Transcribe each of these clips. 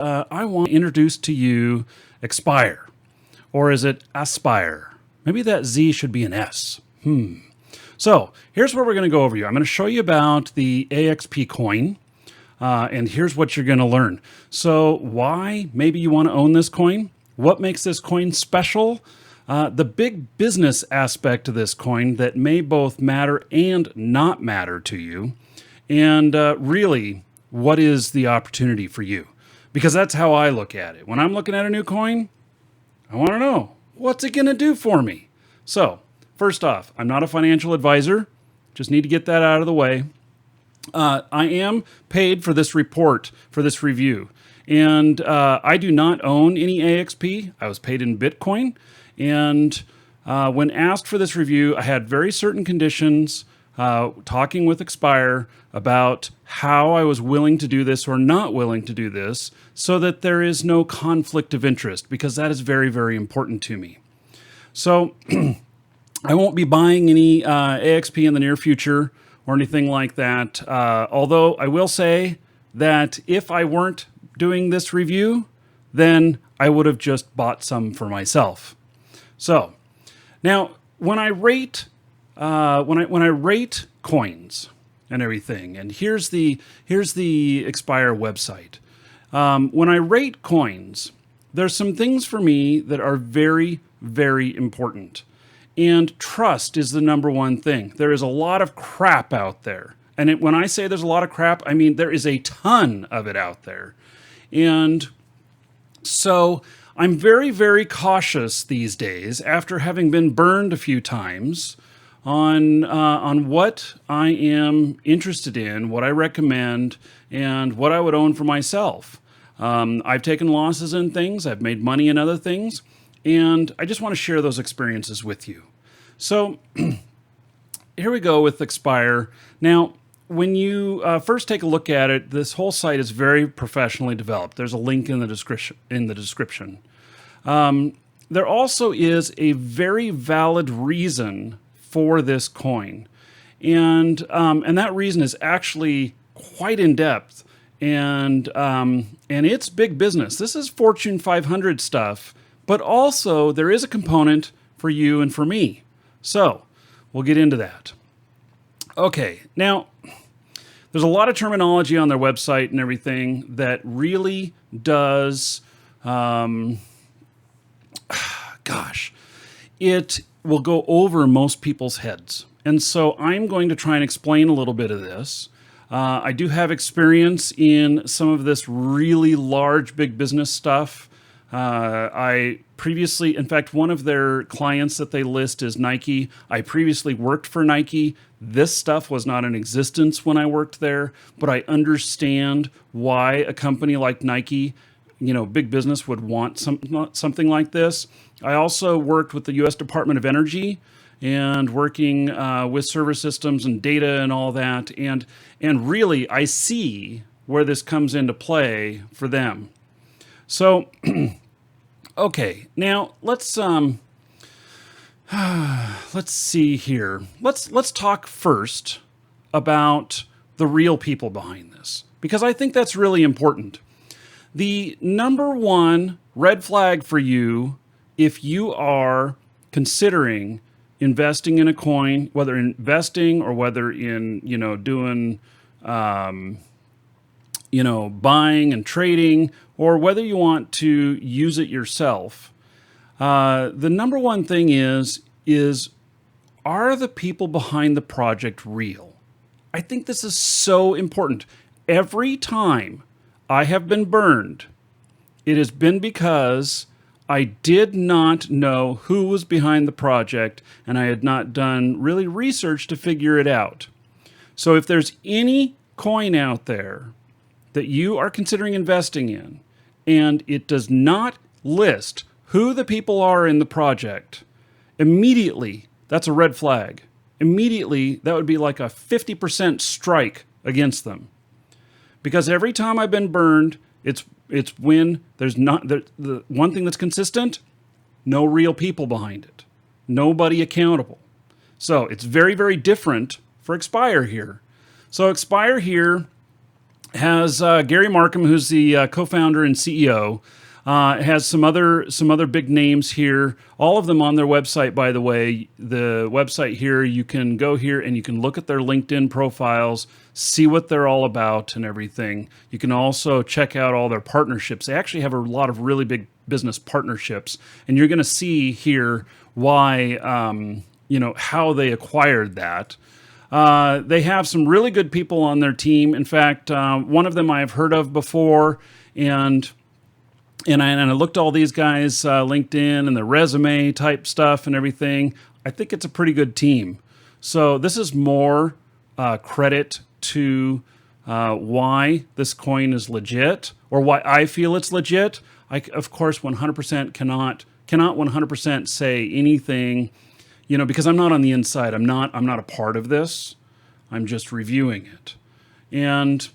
I want to introduce to you aXpire. Or is it aXpire? Maybe that Z should be an S. So here's what we're going to go over you. I'm going to show you about the AXP Coin. And here's what you're going to learn. So why maybe you want to own this coin? What makes this coin special? The big business aspect of this coin that may both matter and not matter to you. And really, what is the opportunity for you? Because that's how I look at it. When I'm looking at a new coin, I want to know, what's it going to do for me? So first off, I'm not a financial advisor. Just need to get that out of the way. I am paid for this report, for this review. And I do not own any AXP. I was paid in Bitcoin. And when asked for this review, I had very certain conditions, talking with aXpire about how I was willing to do this or not willing to do this so that there is no conflict of interest, because that is very, very important to me. So I won't be buying any AXP in the near future or anything like that. Although I will say that if I weren't doing this review, then I would have just bought some for myself. So now when I rate when I rate coins and everything, and here's the aXpire website. When I rate coins, there's some things for me that are very, very important. And trust is the number one thing. There is a lot of crap out there. And when I say there's a lot of crap, I mean there is a ton of it out there. And so I'm very, very cautious these days, after having been burned a few times, on what I am interested in, what I recommend, and what I would own for myself. I've taken losses in things. I've made money in other things. And I just want to share those experiences with you. So here we go with aXpire. Now, when you first take a look at it, this whole site is very professionally developed. There's a link in the description. There also is a very valid reason for this coin. And that reason is actually quite in depth. And it's big business. This is Fortune 500 stuff. But also, there is a component for you and for me. So, we'll get into that. Okay, now, there's a lot of terminology on their website and everything that really does, it will go over most people's heads. And so, I'm going to try and explain a little bit of this. I do have experience in some of this really large, big business stuff. I previously, in fact, one of their clients that they list is Nike. I previously worked for Nike. This stuff was not in existence when I worked there, but I understand why a company like Nike, big business, would want something like this. I also worked with the U.S. Department of Energy and working with server systems and data and all that. And really, I see where this comes into play for them. So, okay, now let's see here. Let's talk first about the real people behind this, because I think that's really important. The number one red flag for you, if you are considering investing in a coin, whether investing or whether in doing buying and trading, or whether you want to use it yourself, the number one thing is are the people behind the project real? I think this is so important. Every time I have been burned, it has been because I did not know who was behind the project, and I had not done really research to figure it out. So if there's any coin out there that you are considering investing in, and it does not list who the people are in the project, immediately, that's a red flag. Immediately, that would be like a 50% strike against them. Because every time I've been burned, it's when there's not, the one thing that's consistent, no real people behind it. Nobody accountable. So it's very, very different for aXpire here. So aXpire here, has Gary Markham, who's the co-founder and CEO. Has some other big names here. All of them on their website, by the way. The website here, you can go here and you can look at their LinkedIn profiles, see what they're all about and everything. You can also check out all their partnerships. They actually have a lot of really big business partnerships, and you're going to see here why, how they acquired that. They have some really good people on their team. In fact, one of them I've heard of before, and I looked at all these guys' LinkedIn and their resume type stuff and everything. I think it's a pretty good team. So this is more credit to why this coin is legit, or why I feel it's legit. I, of course, 100% cannot 100% say anything, because I'm not on the inside. I'm not a part of this. I'm just reviewing it. And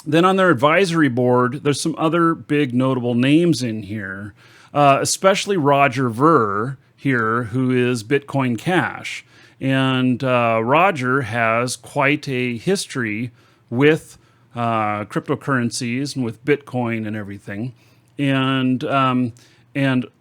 then on their advisory board, there's some other big notable names in here, especially Roger Ver here, who is Bitcoin Cash. And Roger has quite a history with cryptocurrencies and with Bitcoin and everything. And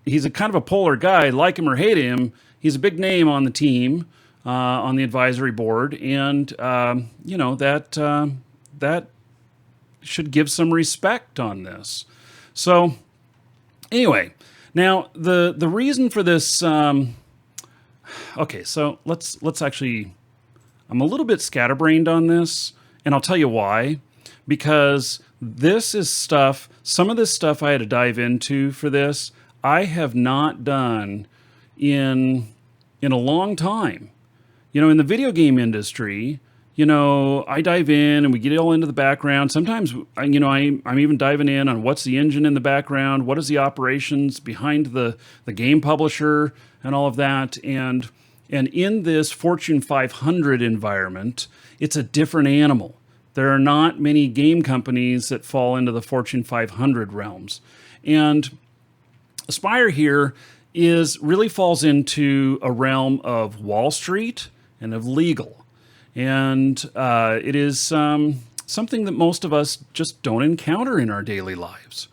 he's a kind of a polar guy. Like him or hate him, he's a big name on the team, on the advisory board. And, that should give some respect on this. So anyway, now the reason for this, okay, so let's actually, I'm a little bit scatterbrained on this, and I'll tell you why. Because this is stuff, some of this stuff I had to dive into for this, I have not done in a long time. In the video game industry, I dive in and we get all into the background. Sometimes, I'm even diving in on what's the engine in the background, what is the operations behind the game publisher and all of that. And in this Fortune 500 environment, it's a different animal. There are not many game companies that fall into the Fortune 500 realms. And aXpire here really falls into a realm of Wall Street and of legal. And it is something that most of us just don't encounter in our daily lives.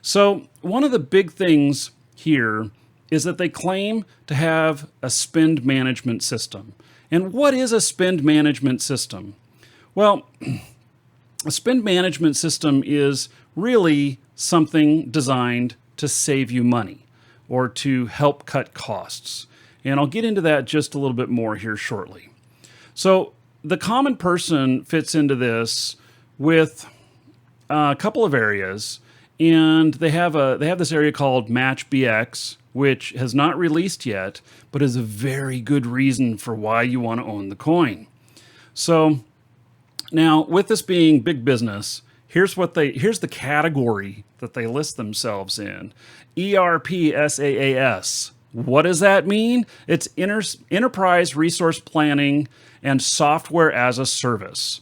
So one of the big things here is that they claim to have a spend management system. And what is a spend management system? Well, a spend management system is really something designed to save you money or to help cut costs. And I'll get into that just a little bit more here shortly. So the common person fits into this with a couple of areas, and they have this area called MatchBX, which has not released yet, but is a very good reason for why you want to own the coin. So now, with this being big business, here's the category that they list themselves in: ERP-SaaS. What does that mean? It's Enterprise Resource Planning and Software as a Service.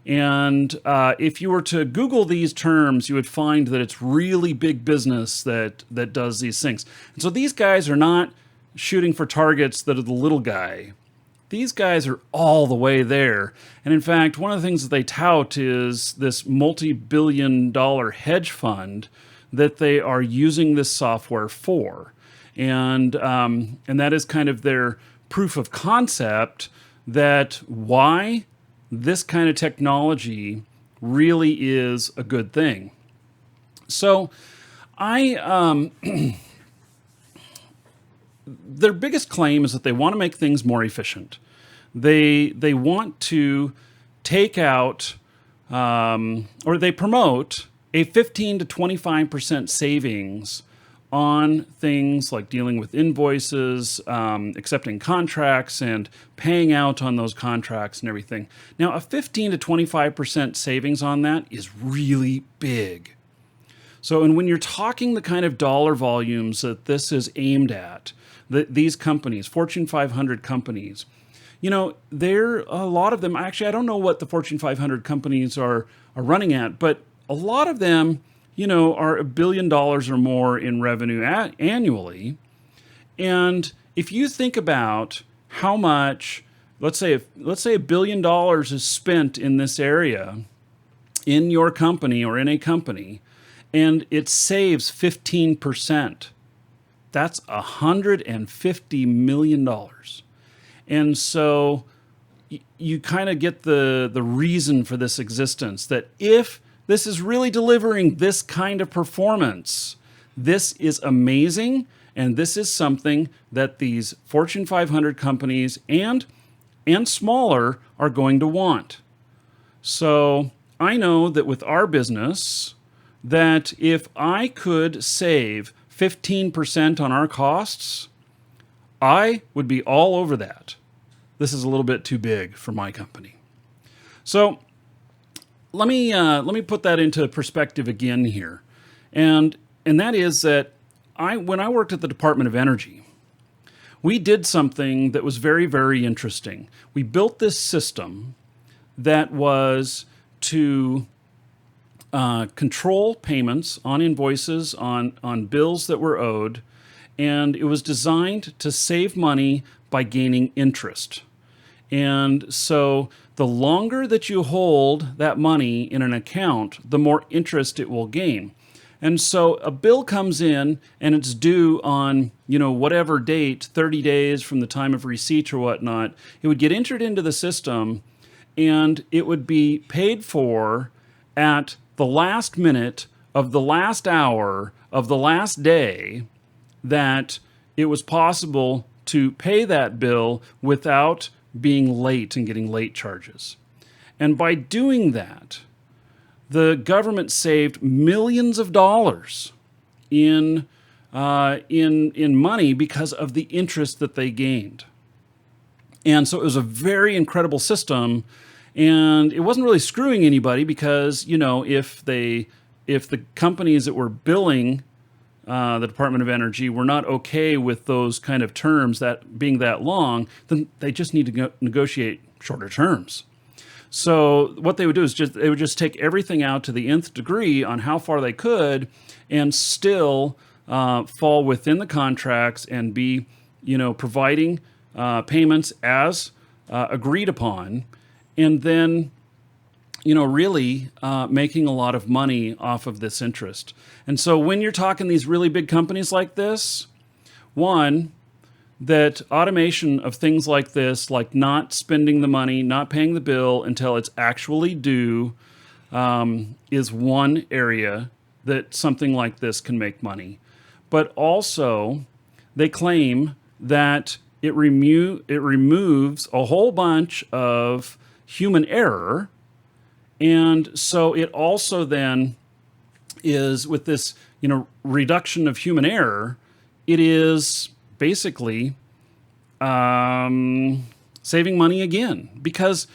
And if you were to Google these terms, you would find that it's really big business that does these things. And so these guys are not shooting for targets that are the little guy. These guys are all the way there. And in fact, one of the things that they tout is this multi-billion-dollar hedge fund that they are using this software for. And that is kind of their proof of concept that why this kind of technology really is a good thing. So their biggest claim is that they want to make things more efficient. They want to take out, or they promote a 15 to 25% savings on things like dealing with invoices, accepting contracts, and paying out on those contracts and everything. Now, a 15 to 25% savings on that is really big. So, and when you're talking the kind of dollar volumes that this is aimed at, these companies, Fortune 500 companies, there a lot of them, actually, I don't know what the Fortune 500 companies are running at, but a lot of them, are $1 billion or more in revenue annually. And if you think about how much, let's say $1 billion is spent in this area, in your company or in a company, and it saves 15%. That's $150 million. And so you kind of get the reason for this existence, that if this is really delivering this kind of performance, this is amazing, and this is something that these Fortune 500 companies and smaller are going to want. So I know that with our business, that if I could save 15% on our costs, I would be all over that. This is a little bit too big for my company. So let me put that into perspective again here, and that is that when I worked at the Department of Energy, we did something that was very, very interesting. We built this system that was to control payments on invoices, on bills that were owed, and it was designed to save money by gaining interest. And so the longer that you hold that money in an account, the more interest it will gain. And so a bill comes in and it's due on, whatever date, 30 days from the time of receipt or whatnot. It would get entered into the system and it would be paid for at the last minute of the last hour of the last day that it was possible to pay that bill without being late and getting late charges. And by doing that, the government saved millions of dollars in money because of the interest that they gained. And so it was a very incredible system, and it wasn't really screwing anybody because, if the companies that were billing the Department of Energy were not okay with those kind of terms that being that long, then they just need to negotiate shorter terms. So what they would do is they would just take everything out to the nth degree on how far they could, and still fall within the contracts and be, providing payments as agreed upon, and then, really making a lot of money off of this interest. And so when you're talking these really big companies like this, one, that automation of things like this, like not spending the money, not paying the bill until it's actually due, is one area that something like this can make money. But also, they claim that it removes a whole bunch of human error. And so it also then is, with this, reduction of human error, it is basically saving money again, because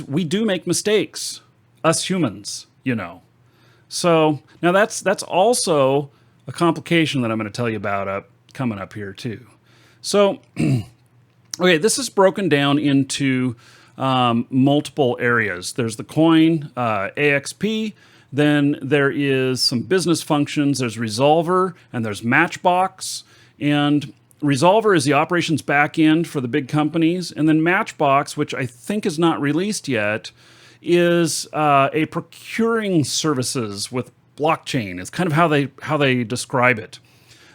we do make mistakes, us humans, So now that's also a complication that I'm going to tell you about coming up here too. So, okay, this is broken down into multiple areas. There's the coin, AXP. Then there is some business functions. There's Resolver and there's Matchbox. And Resolver is the operations backend for the big companies. And then Matchbox, which I think is not released yet, is a procuring services with blockchain. It's kind of how they describe it.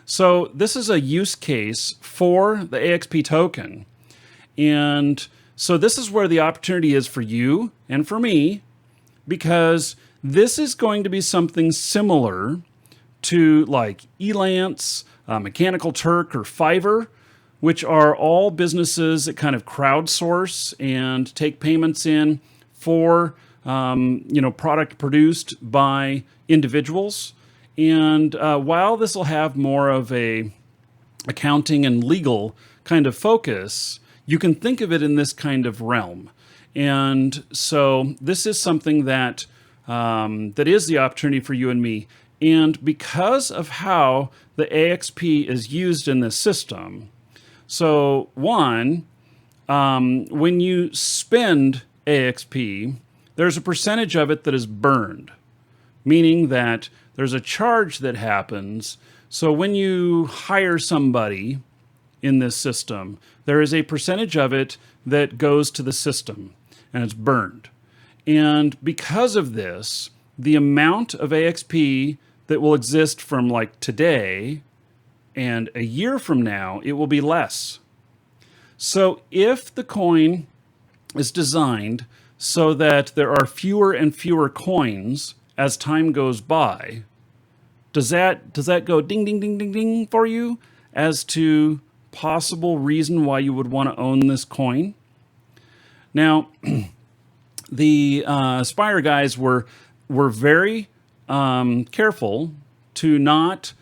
So this is a use case for the AXP token. And so this is where the opportunity is for you and for me, because this is going to be something similar to like Elance, Mechanical Turk, or Fiverr, which are all businesses that kind of crowdsource and take payments in for product produced by individuals. And while this will have more of a accounting and legal kind of focus, you can think of it in this kind of realm. And so this is something that that is the opportunity for you and me. And because of how the AXP is used in this system, so one, when you spend AXP, there's a percentage of it that is burned, meaning that there's a charge that happens. So when you hire somebody in this system, there is a percentage of it that goes to the system and it's burned. And because of this, the amount of AXP that will exist from like today and a year from now, it will be less. So if the coin is designed so that there are fewer and fewer coins as time goes by, does that go ding, ding, ding, ding, ding for you as to possible reason why you would want to own this coin? Now, the Aspire guys were very careful to not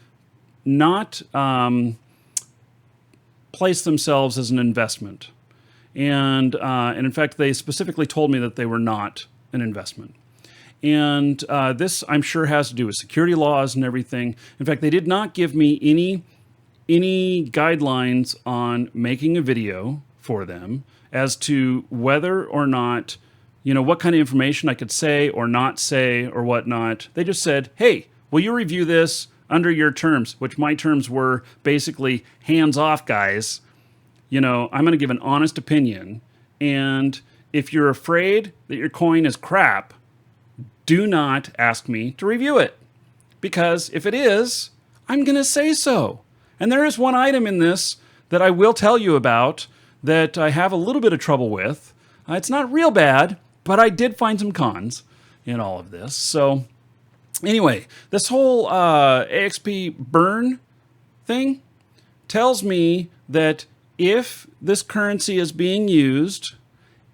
place themselves as an investment. And in fact, they specifically told me that they were not an investment. And this, I'm sure, has to do with security laws and everything. In fact, they did not give me any guidelines on making a video for them as to whether or not, what kind of information I could say or not say or whatnot. They just said, hey, will you review this under your terms, which my terms were basically hands off, guys. I'm going to give an honest opinion. And if you're afraid that your coin is crap, do not ask me to review it. Because if it is, I'm going to say so. And there is one item in this that I will tell you about that I have a little bit of trouble with. It's not real bad, but I did find some cons in all of this. So anyway, this whole AXP burn thing tells me that if this currency is being used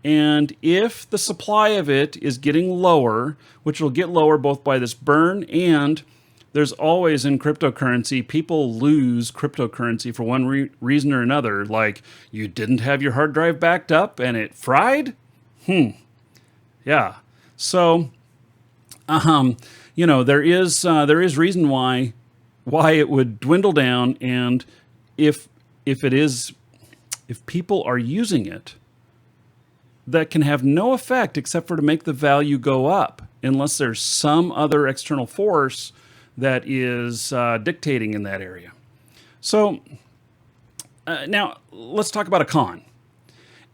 and if the supply of it is getting lower, which will get lower both by this burn and there's always in cryptocurrency, people lose cryptocurrency for one reason or another. Like you didn't have your hard drive backed up and it fried. Yeah. So, there is reason why it would dwindle down, and if people are using it, that can have no effect except for to make the value go up, unless there's some other external force that is dictating in that area. So now let's talk about a con.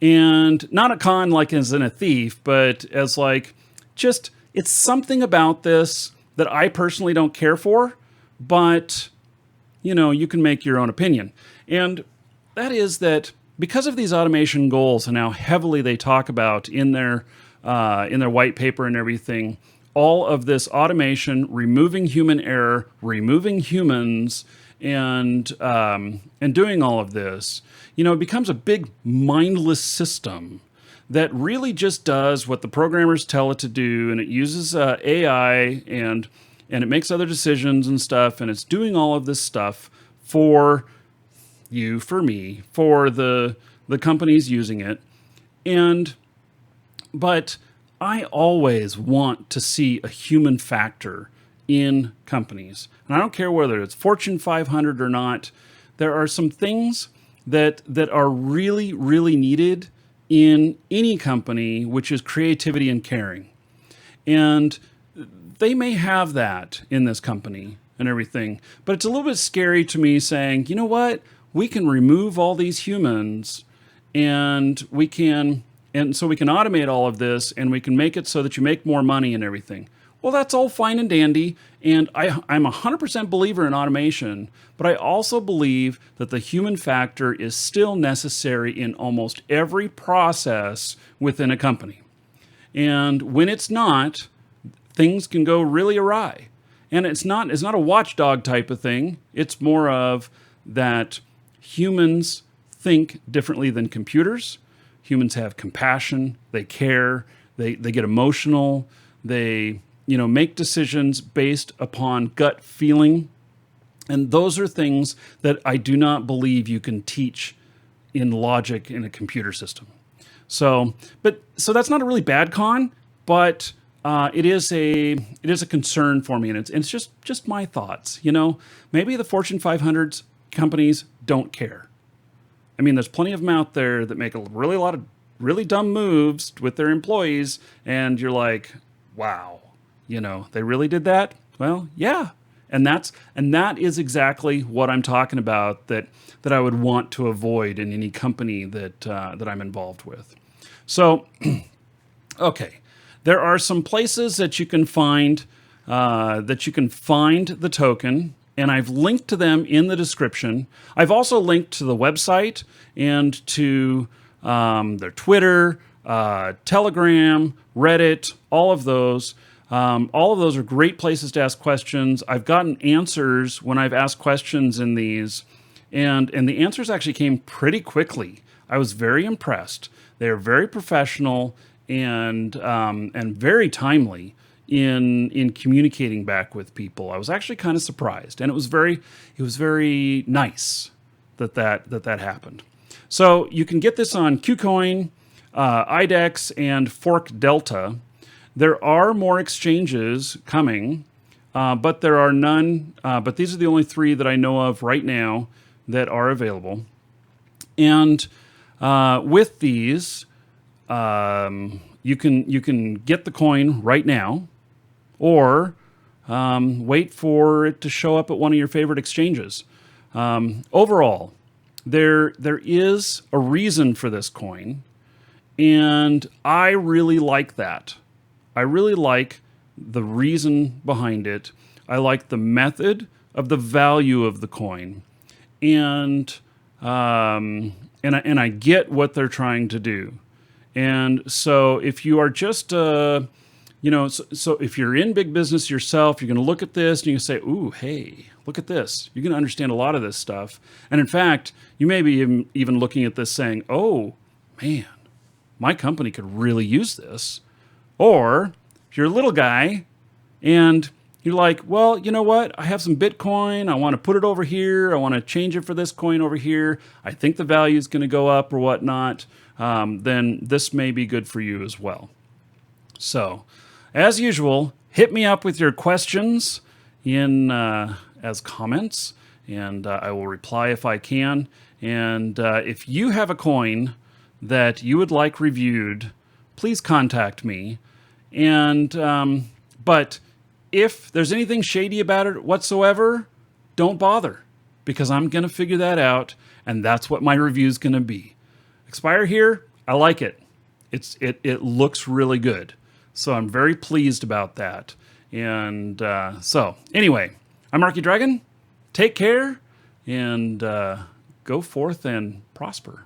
And not a con like as in a thief, but as like just it's something about this that I personally don't care for, but you can make your own opinion. And that is that because of these automation goals and how heavily they talk about in their white paper and everything, all of this automation, removing human error, removing humans, and doing all of this, it becomes a big mindless system that really just does what the programmers tell it to do, and it uses AI and it makes other decisions and stuff, and it's doing all of this stuff for you, for me, for the companies using it. But I always want to see a human factor in companies. And I don't care whether it's Fortune 500 or not. There are some things that are really, really needed in any company, which is creativity and caring. And they may have that in this company and everything, but it's a little bit scary to me saying, you know what, we can remove all these humans and so we can automate all of this and we can make it so that you make more money and everything. Well, that's all fine and dandy, and I'm 100% believer in automation, but I also believe that the human factor is still necessary in almost every process within a company. And when it's not, things can go really awry. And it's not a watchdog type of thing. It's more of that humans think differently than computers. Humans have compassion, they care, they get emotional, they make decisions based upon gut feeling. And those are things that I do not believe you can teach in logic in a computer system. So that's not a really bad con, but it is a concern for me, and it's just my thoughts. Maybe the Fortune 500 companies don't care. I mean, there's plenty of them out there that make a lot of really dumb moves with their employees, and you're like, wow, they really did that? Well, yeah. And that is exactly what I'm talking about that I would want to avoid in any company that I'm involved with. So, okay. There are some places that you can find the token, and I've linked to them in the description. I've also linked to the website and to their Twitter, Telegram, Reddit, all of those. All of those are great places to ask questions. I've gotten answers when I've asked questions in these, and the answers actually came pretty quickly. I was very impressed. They are very professional and very timely in communicating back with people. I was actually kind of surprised, and it was very nice that happened. So you can get this on KuCoin, IDEX, and Fork Delta. There are more exchanges coming, but there are none. But these are the only three that I know of right now that are available. And with these, you can get the coin right now, or wait for it to show up at one of your favorite exchanges. Overall, there is a reason for this coin, and I really like that. I really like the reason behind it. I like the method of the value of the coin, and I get what they're trying to do. And so if you are just so if you're in big business yourself, you're going to look at this and you say, "Ooh, hey, look at this." You're going to understand a lot of this stuff. And in fact, you may be even looking at this saying, "Oh, man, my company could really use this." Or if you're a little guy and you're like, "Well, you know what? I have some Bitcoin. I want to put it over here. I want to change it for this coin over here. I think the value is going to go up or whatnot." Then this may be good for you as well. So, as usual, hit me up with your questions as comments, and I will reply if I can. And if you have a coin that you would like reviewed, please contact me. And but if there's anything shady about it whatsoever, don't bother, because I'm going to figure that out, and that's what my review is going to be. aXpire here, I like it. It looks really good. So I'm very pleased about that. And so anyway, I'm Marky Dragon. Take care and go forth and prosper.